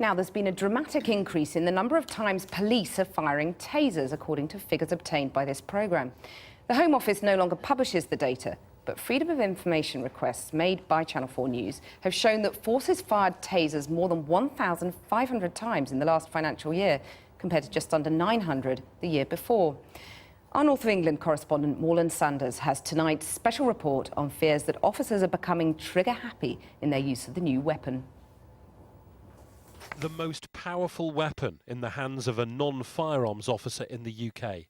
Now, there's been a dramatic increase in the number of times police are firing tasers, according to figures obtained by this programme. The Home Office no longer publishes the data, but Freedom of Information requests made by Channel 4 News have shown that forces fired tasers more than 1,500 times in the last financial year, compared to just under 900 the year before. Our North of England correspondent Morland Sanders has tonight's special report on fears that officers are becoming trigger-happy in their use of the new weapon. The most powerful weapon in the hands of a non-firearms officer in the UK.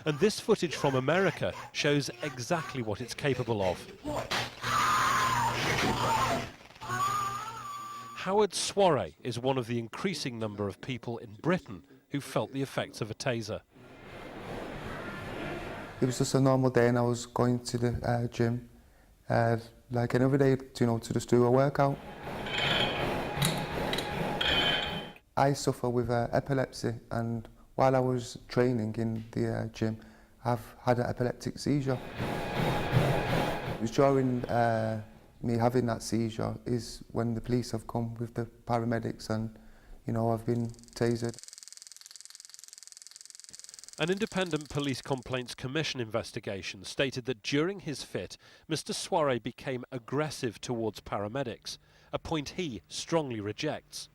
And this footage from America shows exactly what it's capable of. Howard Soiree is one of the increasing number of people in Britain who felt the effects of a taser. It was just a normal day and I was going to the gym like another day, to just do a workout. I suffer with epilepsy, and while I was training in the gym, I've had an epileptic seizure. It was during me having that seizure is when the police have come with the paramedics and, I've been tasered. An independent Police Complaints Commission investigation stated that during his fit, Mr. Soiree became aggressive towards paramedics, a point he strongly rejects.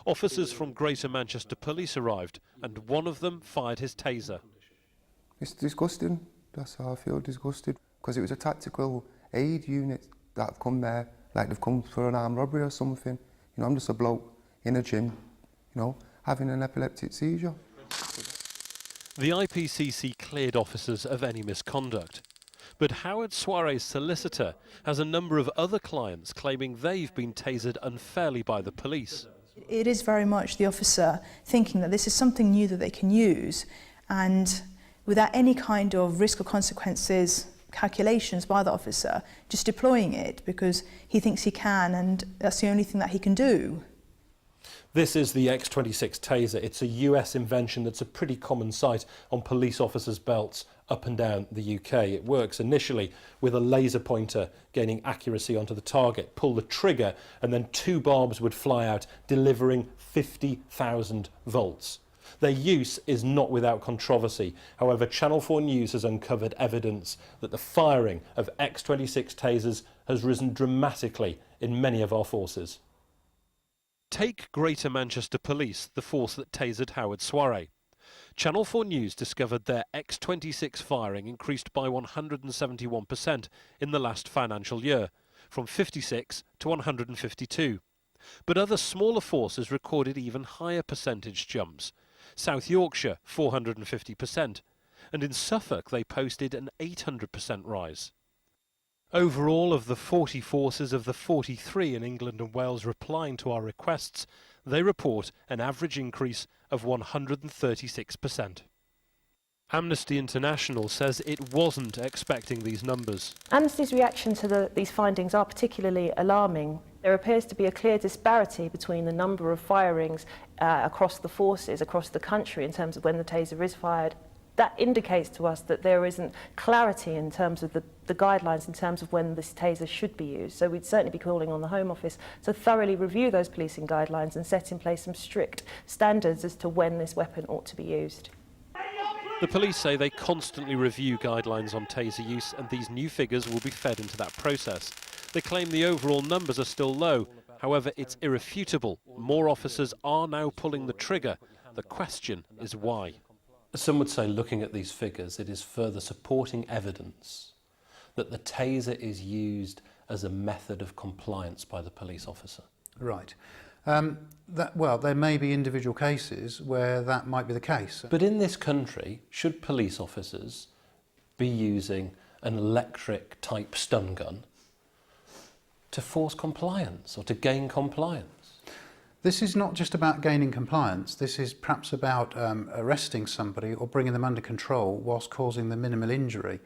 Officers from Greater Manchester Police arrived, and one of them fired his taser. It's disgusting. That's how I feel, disgusted. Because it was a tactical aid unit that have come there, like they've come for an armed robbery or something. I'm just a bloke in a gym, having an epileptic seizure. The IPCC cleared officers of any misconduct. But Howard Soiree's solicitor has a number of other clients claiming they've been tasered unfairly by the police. It is very much the officer thinking that this is something new that they can use, and without any kind of risk or consequences calculations by the officer, just deploying it because he thinks he can and that's the only thing that he can do. This is the X26 Taser. It's a US invention that's a pretty common sight on police officers' belts up and down the UK. It works initially with a laser pointer gaining accuracy onto the target. Pull the trigger and then 2 barbs would fly out, delivering 50,000 volts. Their use is not without controversy. However, Channel 4 News has uncovered evidence that the firing of X26 Tasers has risen dramatically in many of our forces. Take Greater Manchester Police, the force that tasered Howard Soiree. Channel 4 News discovered their X26 firing increased by 171% in the last financial year, from 56 to 152. But other smaller forces recorded even higher percentage jumps. South Yorkshire, 450%, and in Suffolk they posted an 800% rise. Overall, of the 40 forces of the 43 in England and Wales replying to our requests, they report an average increase of 136%. Amnesty International says it wasn't expecting these numbers. Amnesty's reaction to these findings are particularly alarming. There appears to be a clear disparity between the number of firings across the forces, across the country, in terms of when the taser is fired. That indicates to us that there isn't clarity in terms of the guidelines in terms of when this taser should be used. So we'd certainly be calling on the Home Office to thoroughly review those policing guidelines and set in place some strict standards as to when this weapon ought to be used. The police say they constantly review guidelines on taser use, and these new figures will be fed into that process. They claim the overall numbers are still low. However, it's irrefutable. More officers are now pulling the trigger. The question is why. Some would say, looking at these figures, it is further supporting evidence that the taser is used as a method of compliance by the police officer. Right. Well, there may be individual cases where that might be the case. But in this country, should police officers be using an electric type stun gun to force compliance or to gain compliance? This is not just about gaining compliance. This is perhaps about arresting somebody or bringing them under control whilst causing them minimal injury.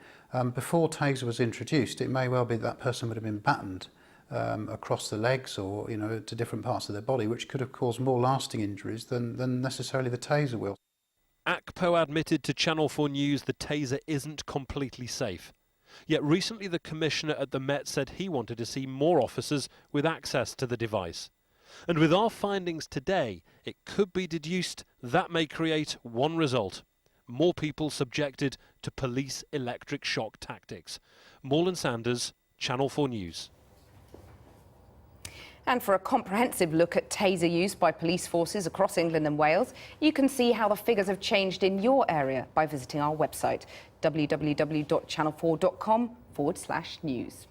Before Taser was introduced, it may well be that person would have been battened across the legs or to different parts of their body, which could have caused more lasting injuries than necessarily the Taser will. ACPO admitted to Channel 4 News the Taser isn't completely safe. Yet recently the Commissioner at the Met said he wanted to see more officers with access to the device. And with our findings today, it could be deduced that may create one result: more people subjected to police electric shock tactics. Morland Sanders, Channel 4 News. And for a comprehensive look at taser use by police forces across England and Wales, you can see how the figures have changed in your area by visiting our website, www.channel4.com/news.